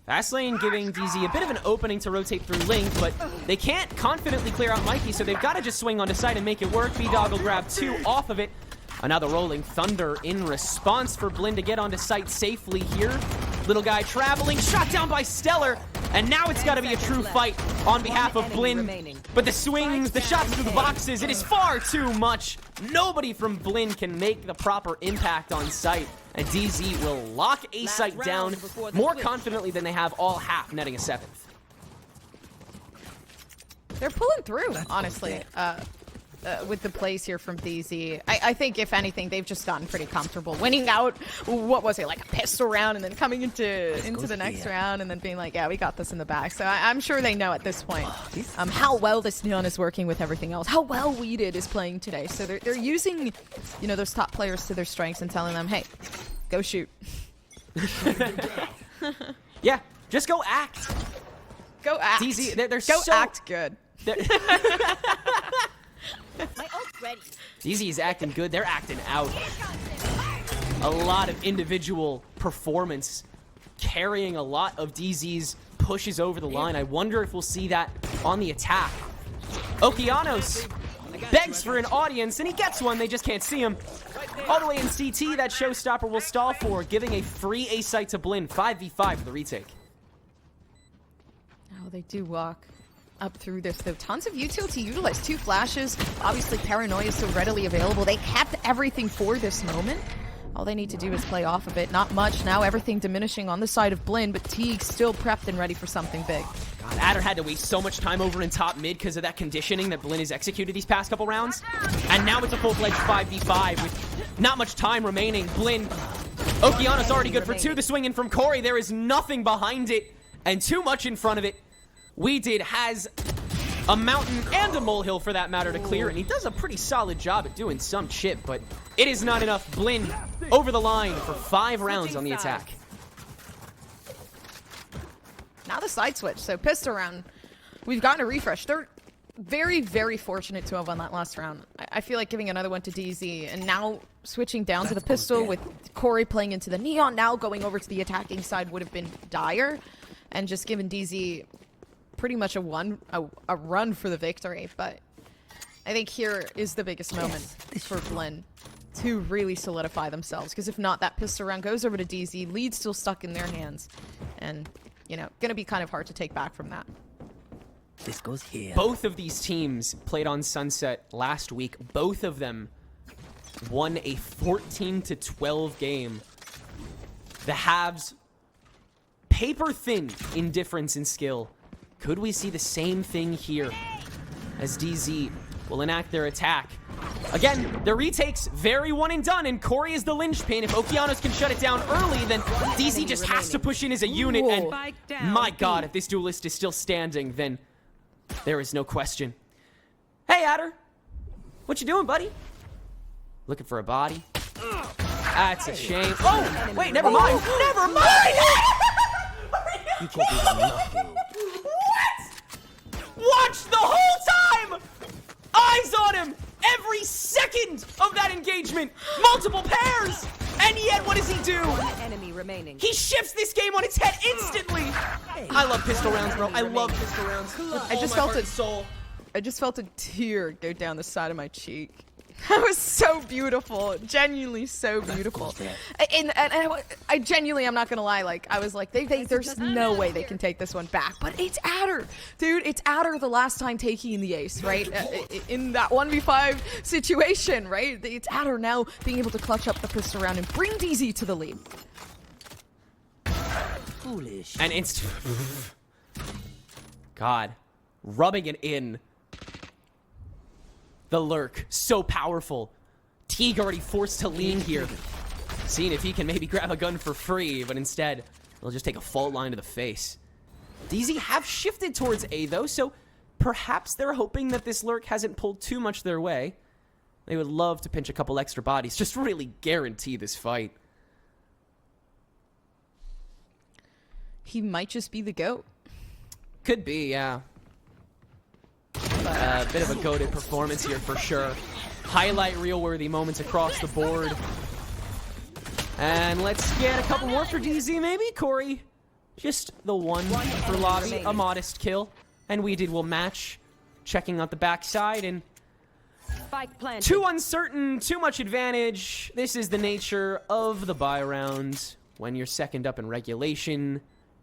Fastlane giving DZ a bit of an opening to rotate through Link, but they can't confidently clear out Mikey, so they've got to just swing onto site and make it work. B-Dog will grab 2 off of it. Another rolling thunder in response for Blinn to get onto site safely here. Little guy traveling, shot down by Stellar, and now it's got to be a true fight on behalf of Blinn. But the swings, the shots through the boxes, it is far too much. Nobody from Blinn can make the proper impact on site. And DZ will lock A site down more confidently than they have all half, netting a 7th. They're pulling through, honestly, with the plays here from DZ. I think, if anything, they've just gotten pretty comfortable winning out, what was it, like a pistol round, and then coming into the next round, and then being like, yeah, we got this in the bag. So I'm sure they know at this point how well this Neon is working with everything else, how well Weeded is playing today. So they're using, you know, those top players to their strengths and telling them, hey, go shoot. Yeah, just go act. Go act. DZ, they're go so act good. My ult's ready. DZ is acting good. They're acting out. A lot of individual performance carrying a lot of DZ's pushes over the line. I wonder if we'll see that on the attack. Okeanos begs for an audience, and he gets one. They just can't see him. All the way in CT, that showstopper will stall for, giving a free A site to Blinn. 5v5 for the retake. Oh, they do walk up through this, though. Tons of utility utilized. 2 flashes. Obviously, Paranoia is so readily available. They kept everything for this moment. All they need to do is play off of it. Not much. Now everything diminishing on the side of Blinn, but Teague still prepped and ready for something big. God, Adder had to waste so much time over in top mid because of that conditioning that Blinn has executed these past couple rounds. And now it's a full-fledged 5v5 with not much time remaining. Blinn, Okeanos already good for 2. The swing in from Corey. There is nothing behind it. and too much in front of it. Weedid has a mountain and a molehill for that matter to clear, and he does a pretty solid job at doing some chip, but it is not enough. Blinn over the line for 5 rounds on the attack. Now the side switch, so pistol round. We've gotten a refresh. They're very, very fortunate to have won that last round. I feel like giving another one to DZ, and now switching down to the pistol with Corey playing into the Neon, now going over to the attacking side would have been dire, and just giving DZ pretty much a run for the victory. But I think here is the biggest moment for Blinn to really solidify themselves, because if not, that pistol round goes over to DZ, lead's still stuck in their hands, and, you know, gonna be kind of hard to take back from that. This goes here. Both of these teams played on Sunset last week. Both of them won a 14-12 game. The halves, paper thin in difference in skill. Could we see the same thing here as DZ will enact their attack? Again, the retakes very one and done, and Corey is the linchpin. If Okeanos can shut it down early, then DZ just has to push in as a unit, and my god, if this duelist is still standing, then there is no question. Hey, Adder. What you doing, buddy? Looking for a body? That's a shame. Oh, wait, never mind. Never mind! You can't do nothing. Watch the whole time! Eyes on him! Every second of that engagement! Multiple pairs! And yet, what does he do? Enemy remaining. He shifts this game on its head instantly! I love pistol rounds, bro. I love pistol rounds. I just felt it. I just felt a tear go down the side of my cheek. That was so beautiful, genuinely so beautiful. And I genuinely, I'm not gonna lie, like I was like, there's no way they can take this one back. But it's Adder, dude. It's Adder the last time taking the ace, right? In that 1v5 situation, right? It's Adder now being able to clutch up the pistol round and bring DZ to the lead. Foolish. And God, rubbing it in. The lurk, so powerful. Teague already forced to lean here. Seeing if he can maybe grab a gun for free, but instead, he'll just take a fault line to the face. DZ have shifted towards A though, so perhaps they're hoping that this lurk hasn't pulled too much their way. They would love to pinch a couple extra bodies, just really guarantee this fight. He might just be the GOAT. Could be, yeah. A bit of a goated performance here for sure. Highlight reel-worthy moments across the board. And let's get a couple more for DZ, maybe? Corey, just the one for Lobby, a modest kill. And Weedid will match, checking out the backside, and Spike planted. too uncertain, too much advantage. This is the nature of the buy round. When you're second up in regulation,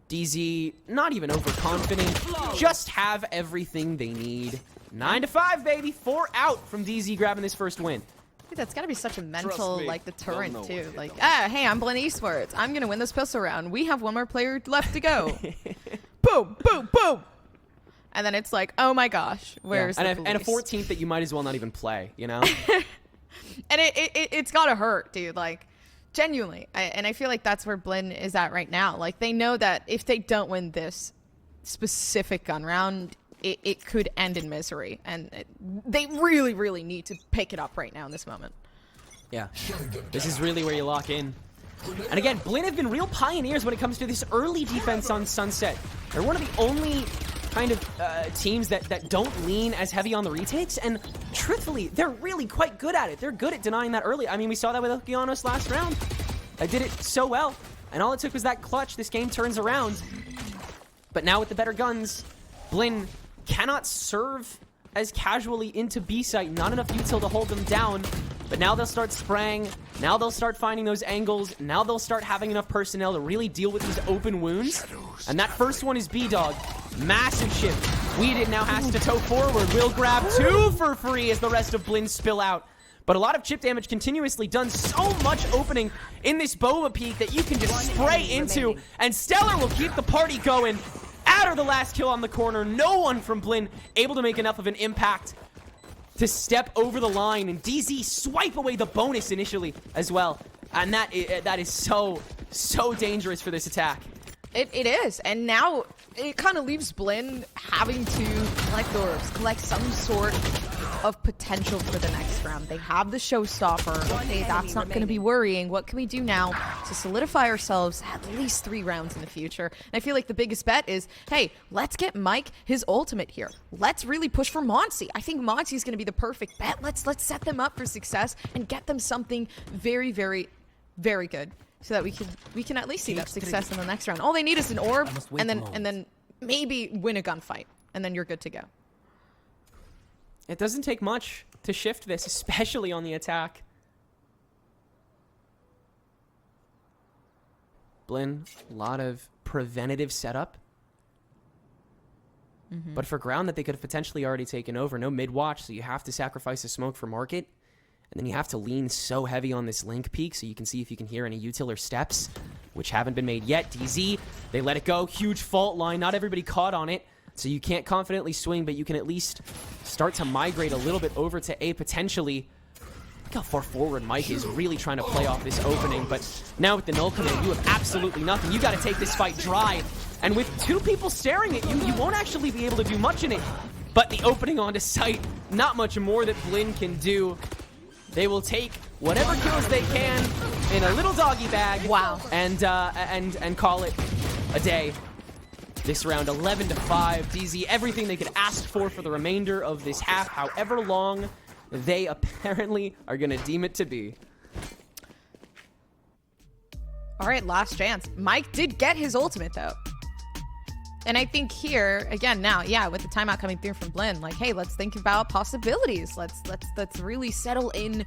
DZ, not even overconfident, just have everything they need. 9-5, baby. 4 out from DZ grabbing this first win. Dude, that's gotta be such a mental, like, deterrent, too. Like, hey, I'm Blinn Esports. I'm gonna win this pistol round. We have one more player left to go. Boom, boom, boom. And then it's like, oh my gosh, where's the police? And a 14th that you might as well not even play, you know? And it's gotta hurt, dude. Like, genuinely. And I feel like that's where Blinn is at right now. Like, they know that if they don't win this specific gun round, it could end in misery. And they really, really need to pick it up right now in this moment. Yeah. This is really where you lock in. And again, Blinn have been real pioneers when it comes to this early defense on Sunset. They're one of the only kind of teams that don't lean as heavy on the retakes, and truthfully, they're really quite good at it. They're good at denying that early. I mean, we saw that with Okeanos last round. They did it so well, and all it took was that clutch. This game turns around. But now with the better guns, Blinn cannot serve as casually into B site. Not enough util to hold them down. But now they'll start spraying. Now they'll start finding those angles. Now they'll start having enough personnel to really deal with these open wounds. And that first one is B-Dog. Massive shift. Weedid now has to toe forward. Will grab 2 for free as the rest of Blinn spill out. But a lot of chip damage continuously done. So much opening in this Boba peak that you can just spray into. And Stellar will keep the party going. Adder the last kill on the corner. No one from Blinn able to make enough of an impact to step over the line, and DZ swipe away the bonus initially as well. And that is so dangerous for this attack. It is, and now it kind of leaves Blinn having to collect orbs, collect some sort of potential for the next round. They have the showstopper. Okay, that's not going to be worrying. What can we do now to solidify ourselves at least 3 rounds in the future? And I feel like the biggest bet is, hey, let's get Mike his ultimate here. Let's really push for Monty. I think Monty is going to be the perfect bet. Let's set them up for success and get them something very, very, very good, so that we can at least see that success in the next round. All they need is an orb, and then maybe win a gunfight, and then you're good to go. It doesn't take much to shift this, especially on the attack. Blinn, a lot of preventative setup. But for ground that they could have potentially already taken over, no mid-watch, so you have to sacrifice a smoke for market. And then you have to lean so heavy on this link peak so you can see if you can hear any util or steps, which haven't been made yet. DZ, they let it go. Huge fault line. Not everybody caught on it. So you can't confidently swing, but you can at least start to migrate a little bit over to A potentially. Look how far forward Mike is really trying to play off this opening. But now with the null command, you have absolutely nothing. You got to take this fight dry. And with 2 people staring at you, you won't actually be able to do much in it. But the opening onto site, not much more that Blinn can do. They will take whatever kills they can in a little doggy bag. Wow. And call it a day. This round, 11-5. DZ, everything they could ask for the remainder of this half, however long they apparently are going to deem it to be. All right, last chance. Mike did get his ultimate, though. And I think here, again, now, yeah, with the timeout coming through from Blinn, like, hey, let's think about possibilities. Let's really settle in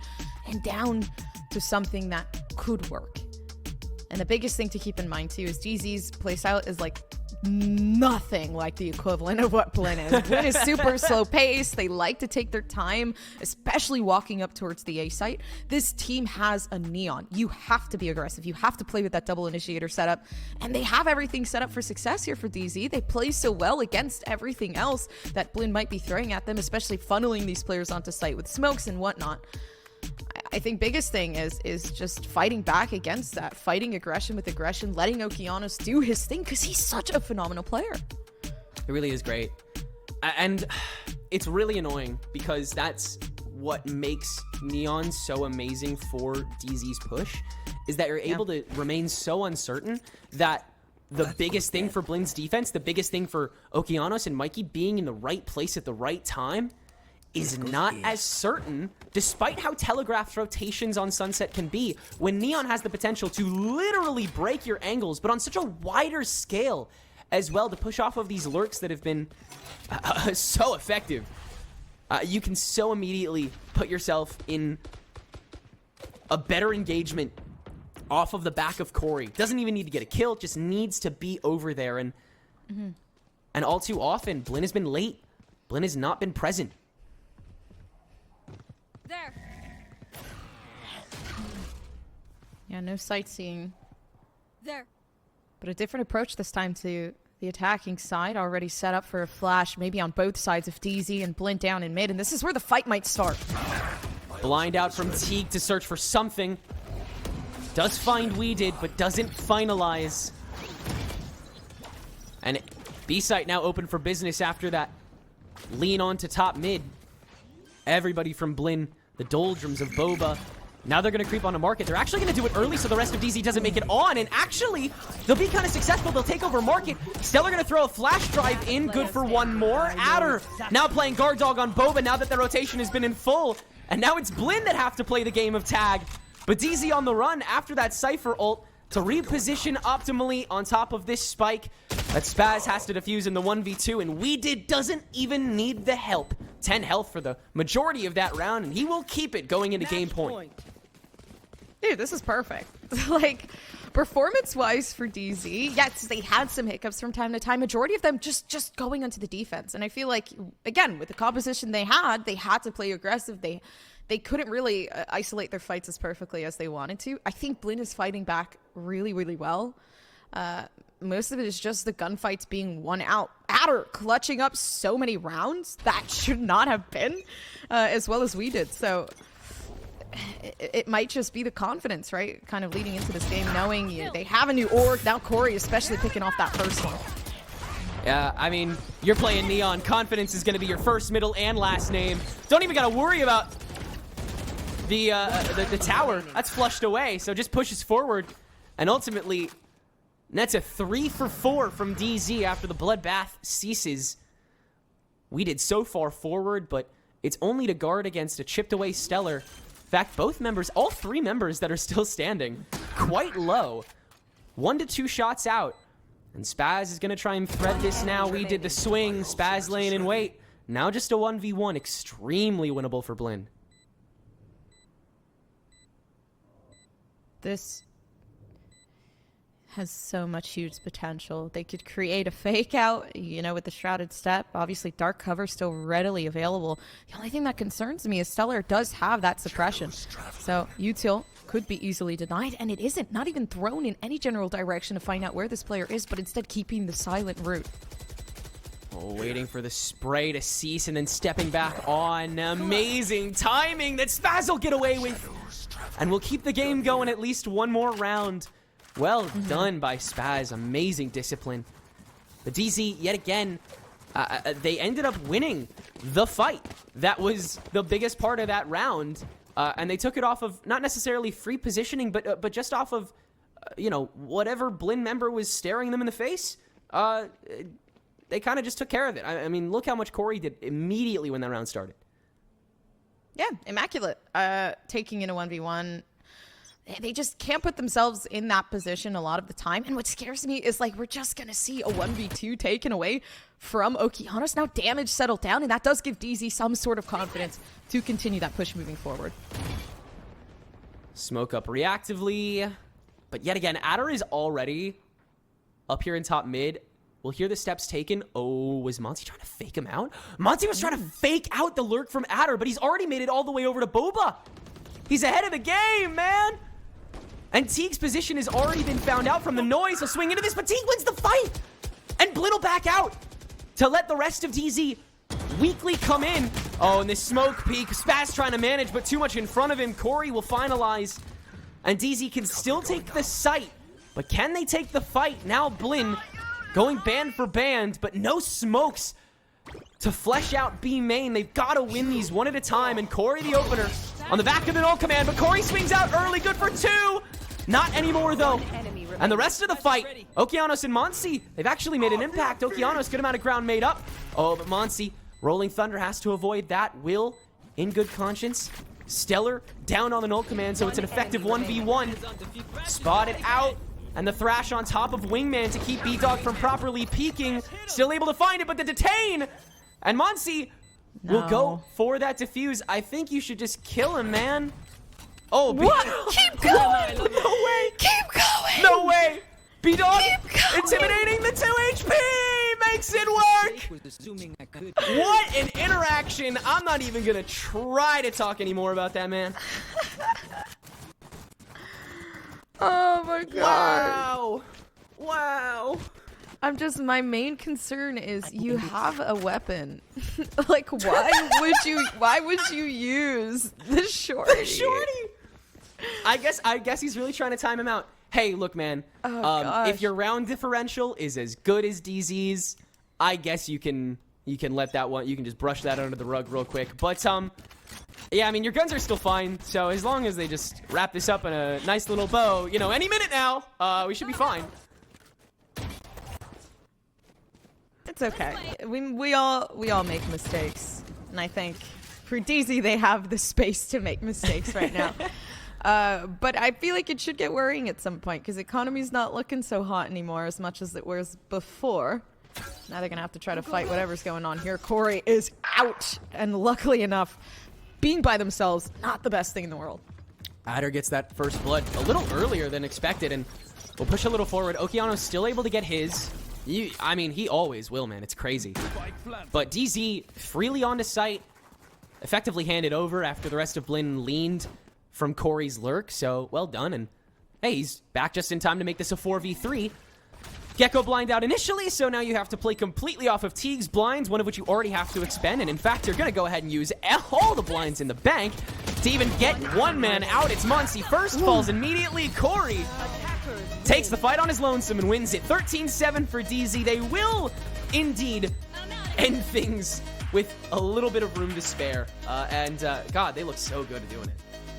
and down to something that could work. And the biggest thing to keep in mind, too, is DZ's playstyle is, like, nothing like the equivalent of what Blinn is. Blinn is super slow paced. They like to take their time, especially walking up towards the A site. This team has a neon. You have to be aggressive. You have to play with that double initiator setup. And they have everything set up for success here for DZ. They play so well against everything else that Blinn might be throwing at them, especially funneling these players onto site with smokes and whatnot. I think biggest thing is just fighting back against that, fighting aggression with aggression, letting Okeanos do his thing, because he's such a phenomenal player. It really is great. And it's really annoying because that's what makes Neon so amazing for DZ's push, is that you're able to remain so uncertain that the biggest thing for Blinn's defense, the biggest thing for Okeanos and Mikey being in the right place at the right time, is not as certain, despite how telegraphed rotations on Sunset can be, when Neon has the potential to literally break your angles, but on such a wider scale as well, to push off of these lurks that have been so effective. You can so immediately put yourself in a better engagement off of the back of Corey. Doesn't even need to get a kill, just needs to be over there. And and all too often, Blinn has been late. Blinn has not been present. There. Yeah, no sightseeing. There. But a different approach this time to the attacking side, already set up for a flash, maybe on both sides of DZ and Blinn down in mid, and this is where the fight might start. Blind out from Teague to search for something. Does find We Did, but doesn't finalize. And B-site now open for business after that lean on to top mid. Everybody from Blinn, the doldrums of Boba. Now they're going to creep on a market. They're actually going to do it early so the rest of DZ doesn't make it on. And actually, they'll be kind of successful. They'll take over market. Stellar going to throw a flash drive in. Good for one more. Adder now playing guard dog on Boba now that the rotation has been in full. And now it's Blinn that have to play the game of tag. But DZ on the run after that Cypher ult to reposition optimally on top of this spike. But Spaz has to defuse in the 1v2, and We Did doesn't even need the help. 10 health for the majority of that round, and he will keep it going into game point. Dude, this is perfect. Like, performance-wise for DZ, yes, they had some hiccups from time to time. Majority of them just going onto the defense. And I feel like, again, with the composition they had to play aggressive. They couldn't really isolate their fights as perfectly as they wanted to. I think Blinn is fighting back really, really well. Most of it is just the gunfights being won out. Adder clutching up so many rounds that should not have been, as well as We Did. So it might just be the confidence, right? Kind of leading into this game, knowing they have a new org. Now Corey especially picking off that first one. Yeah, I mean, you're playing Neon. Confidence is going to be your first, middle, and last name. Don't even got to worry about the tower. That's flushed away, so just pushes forward. And ultimately, that's a 3 for 4 from DZ after the bloodbath ceases. We did so far forward, but it's only to guard against a chipped away Stellar. In fact, both members, all 3 members that are still standing, quite low. 1 to 2 shots out. And Spaz is going to try and thread this now. We did the swing. Spaz laying in wait. Now just a 1v1. Extremely winnable for Blinn. This has so much huge potential. They could create a fake out, you know, with the Shrouded Step. Obviously, dark cover still readily available. The only thing that concerns me is Stellar does have that suppression. So, util could be easily denied, and it isn't. Not even thrown in any general direction to find out where this player is, but instead keeping the silent route. Oh, waiting for the spray to cease and then stepping back on. Amazing timing that Spaz will get away with. And we'll keep the game going at least one more round. Well done by Spaz. Amazing discipline. The DZ, yet again, they ended up winning the fight. That was the biggest part of that round. And they took it off of not necessarily free positioning, but just off of, you know, whatever Blinn member was staring them in the face. They kind of just took care of it. I mean, look how much Corey did immediately when that round started. Yeah, immaculate. Taking in a 1v1. They just can't put themselves in that position a lot of the time. And what scares me is, like, we're just going to see a 1v2 taken away from Okeanos. Now damage settled down, and that does give DZ some sort of confidence to continue that push moving forward. Smoke up reactively. But yet again, Adder is already up here in top mid. We'll hear the steps taken. Oh, was Monty trying to fake him out? Monty was trying to fake out the lurk from Adder, but he's already made it all the way over to Boba. He's ahead of the game, man. And Teague's position has already been found out from the noise. He'll swing into this, but Teague wins the fight. And Blinn will back out to let the rest of DZ weakly come in. Oh, and this smoke peek. Spaz trying to manage, but too much in front of him. Corey will finalize. And DZ can still take the site. But can they take the fight? Now Blinn going band for band, but no smokes to flesh out B main. They've got to win these one at a time. And Corey, the opener, on the back of an ult command, but Corey swings out early. Good for 2. Not anymore, though. And the rest of the fight, Okeanos and Monsi, they've actually made an impact. Okeanos, good amount of ground made up. Oh, but Monsi, Rolling Thunder has to avoid that. Will, in good conscience. Stellar, down on the ult command, so it's an effective 1v1. Spotted out. And the Thrash on top of Wingman to keep B-Dog from properly peeking. Still able to find it, but the detain. And Monsi will go for that defuse. I think you should just kill him, man. Oh, what? Keep going! No way! Keep going! No way! B-Dog intimidating the 2 HP! Makes it work! What an interaction! I'm not even gonna try to talk anymore about that, man. Oh my god. Wow! Wow! my main concern is you have a weapon. Like, why would you use the shorty? I guess he's really trying to time him out. Hey, look, man. If your round differential is as good as DZ's, I guess you can let that one. You can just brush that under the rug real quick. But yeah, I mean, your guns are still fine. So as long as they just wrap this up in a nice little bow, you know, any minute now, we should be fine. It's okay. We all make mistakes, and I think for DZ they have the space to make mistakes right now. But I feel like it should get worrying at some point because the economy's not looking so hot anymore as much as it was before. Now they're gonna have to try to fight whatever's going on here. Corey is out, and luckily enough, being by themselves, not the best thing in the world. Adder gets that first blood a little earlier than expected, and we'll push a little forward. Okeano's still able to get his. I mean, he always will, man. It's crazy. But DZ freely onto site, effectively handed over after the rest of Blinn leaned from Corey's lurk. So, well done. And hey, he's back just in time to make this a 4v3. Gecko blind out initially, so now you have to play completely off of Teague's blinds, one of which you already have to expend, and in fact, you're gonna go ahead and use all the blinds in the bank to even get one man out. It's Muncie first, falls immediately. Corey takes the fight on his lonesome and wins it. 13-7 for DZ. They will indeed end things with a little bit of room to spare, and God, they look so good at doing it.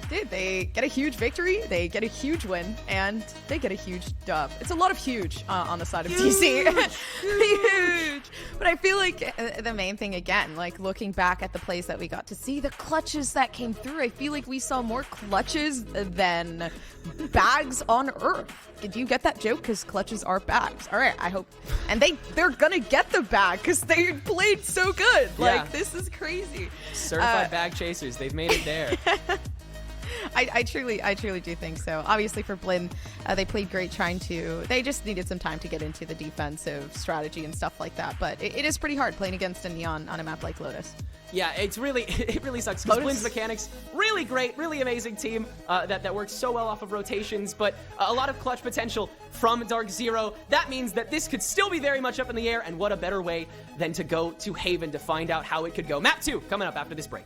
Dude, they get a huge victory, they get a huge win, and they get a huge dub. It's a lot of huge on the side of DC. Huge! But I feel like the main thing, again, like looking back at the plays that we got to see, the clutches that came through, I feel like we saw more clutches than bags on Earth. Did you get that joke? Because clutches are bags. All right, I hope. And they're gonna get the bag because they played so good. Like, this is crazy. Certified bag chasers, they've made it there. I truly do think so. Obviously for Blinn, they played great they just needed some time to get into the defensive strategy and stuff like that. But it is pretty hard playing against a Neon on a map like Lotus. Yeah, it really sucks because Blinn's mechanics, really great, really amazing team that works so well off of rotations, but a lot of clutch potential from Dark Zero. That means that this could still be very much up in the air, and what a better way than to go to Haven to find out how it could go. Map 2 coming up after this break.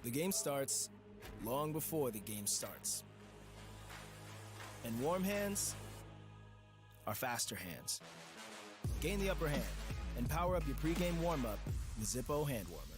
The game starts long before the game starts. And warm hands are faster hands. Gain the upper hand and power up your pregame warm-up with Zippo Hand Warmer.